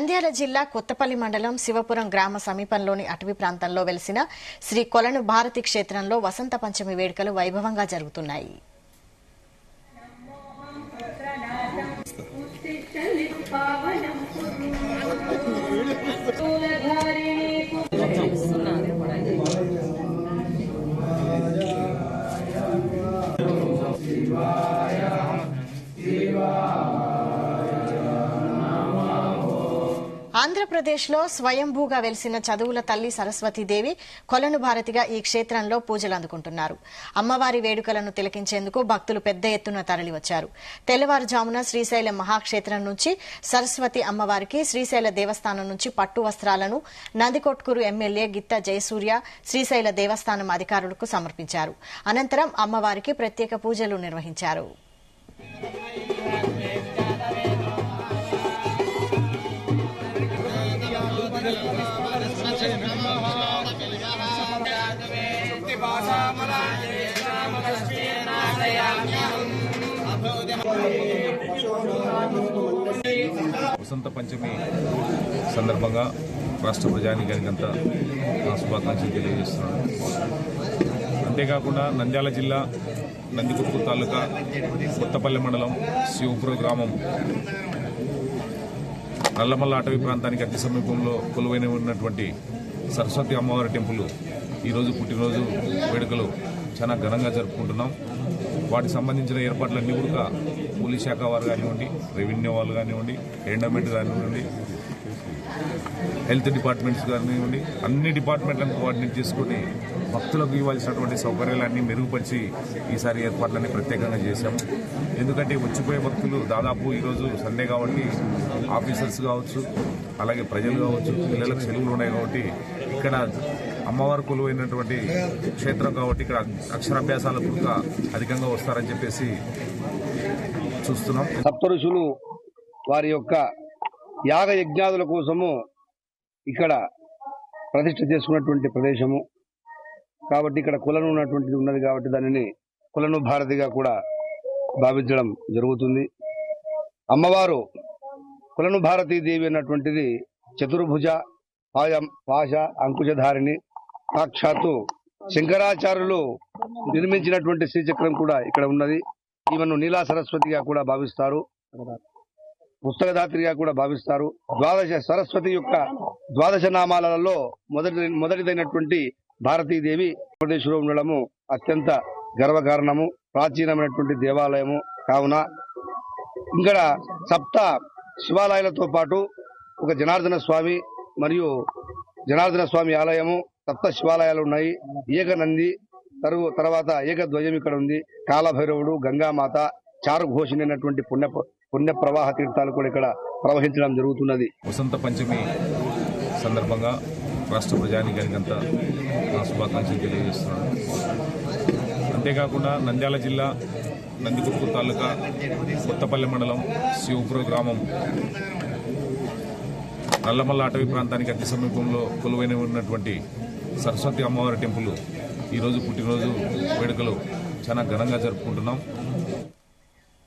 నంద్యాల జిల్లా కొత్తపల్లి మండలం శివపురం గ్రామ సమీపంలోని అటవీ ప్రాంతంలో వెలిసిన శ్రీ కొలను భారతి క్షేత్రంలో వసంత పంచమి వేడుకలు వైభవంగా జరుగుతున్నాయి. ఆంధ్రప్రదేశ్లో స్వయంభూగా వెలిసిన చదువుల తల్లి సరస్వతీదేవి కొలను భారతిగా ఈ క్షేత్రంలో పూజలు అందుకుంటున్నారు. అమ్మవారి వేడుకలను తిలకించేందుకు భక్తులు పెద్ద ఎత్తున తరలివచ్చారు. తెల్లవారుజామున శ్రీశైలం మహాక్షేత్రం నుంచి సరస్వతి అమ్మవారికి శ్రీశైల దేవస్థానం నుంచి పట్టు వస్త్రాలను నందికొట్కూరు ఎమ్మెల్యే గిత్త జయసూర్య శ్రీశైల దేవస్థానం అధికారులకు సమర్పించారు. అనంతరం అమ్మవారికి ప్రత్యేక పూజలు నిర్వహించారు. వసంత పంచమి సందర్భంగా రాష్ట్ర ప్రజానీకానికంతా నా శుభాకాంక్షలు తెలియజేస్తున్నాను. అంతేకాకుండా నంద్యాల జిల్లా నందికొట్కూరు తాలూకా కొత్తపల్లి మండలం శివపురం గ్రామం నల్లమల్ల అటవీ ప్రాంతానికి అతి సమీపంలో కొలువైన ఉన్నటువంటి సరస్వతి అమ్మవారి టెంపుల్ ఈరోజు పుట్టినరోజు వేడుకలు చాలా ఘనంగా జరుపుకుంటున్నాం. వాటికి సంబంధించిన ఏర్పాట్లన్నీ కూడా పోలీస్ శాఖ వారు కానివ్వండి, రెవెన్యూ వాళ్ళు కానివ్వండి, ఎండోమెంట్ కానివ్వండి, హెల్త్ డిపార్ట్మెంట్స్ కానివ్వండి, అన్ని డిపార్ట్మెంట్లను కోఆర్డినేట్ చేసుకుని భక్తులకు ఇవ్వాల్సినటువంటి సౌకర్యాలన్నీ మెరుగుపరిచి ఈసారి ఏర్పాట్లన్నీ ప్రత్యేకంగా చేశాము. ఎందుకంటే వచ్చిపోయే భక్తులు దాదాపు ఈరోజు సండే కాబట్టి ఆఫీసర్స్ కావచ్చు, అలాగే ప్రజలు కావచ్చు, పిల్లలకు సెలవులు ఉన్నాయి కాబట్టి ఇక్కడ అమ్మవారు కొలువైనటువంటి క్షేత్రం కాబట్టి ఇక్కడ అక్షరాభ్యాసాలకు కూడా అధికంగా వస్తారని చెప్పేసి చూస్తున్నాం. సప్త ఋషులు వారి యొక్క యాగ యజ్ఞాదుల కోసము ఇక్కడ ప్రతిష్ఠ చేసుకున్నటువంటి ప్రదేశము కాబట్టి ఇక్కడ కులను ఉన్నటువంటిది ఉన్నది కాబట్టి దానిని కులను భారతిగా కూడా భావించడం జరుగుతుంది. అమ్మవారు కులను భారతీదేవి అన్నటువంటిది చతుర్భుజ పాశ అంకుశధారిణి. సాక్షాత్తు శంకరాచార్యులు నిర్మించినటువంటి శ్రీచక్రం కూడా ఇక్కడ ఉన్నది. ఈమెను నీలా సరస్వతిగా కూడా భావిస్తారు, పుస్తకదాత్రిగా కూడా భావిస్తారు. సరస్వతి యొక్క ద్వాదశ నామాలలో మొదటిదైనటువంటి భారతీదేవి ప్రదేశంలో ఉండడము అత్యంత గర్వకారణము, ప్రాచీనమైనటువంటి దేవాలయము. కావున ఇక్కడ సప్త శివాలయాలతో పాటు ఒక జనార్దన స్వామి మరియు జనార్దన స్వామి ఆలయము, సప్త శివాలయాలు ఉన్నాయి. ఏకనంది తర్వాత ఏకధ్వజం ఇక్కడ ఉంది. కాలభైరవుడు, గంగామాత, చారుఘోషిణి అయినటువంటి పుణ్య ప్రవాహ తీర్థాలు కూడా ఇక్కడ ప్రవహించడం జరుగుతున్నది. వసంత పంచమి సందర్భంగా రాష్ట్ర ప్రజానీకానికంతా నా శుభాకాంక్షలు తెలియజేస్తున్నాను. అంతేకాకుండా నంద్యాల జిల్లా నందికొట్కూరు తాలూకా కొత్తపల్లి మండలం శివపురం గ్రామం నల్లమల్ల అటవీ ప్రాంతానికి అతి సమీపంలో కొలువైన ఉన్నటువంటి సరస్వతి అమ్మవారి టెంపుల్ ఈరోజు పుట్టినరోజు వేడుకలు చాలా ఘనంగా జరుపుకుంటున్నాం.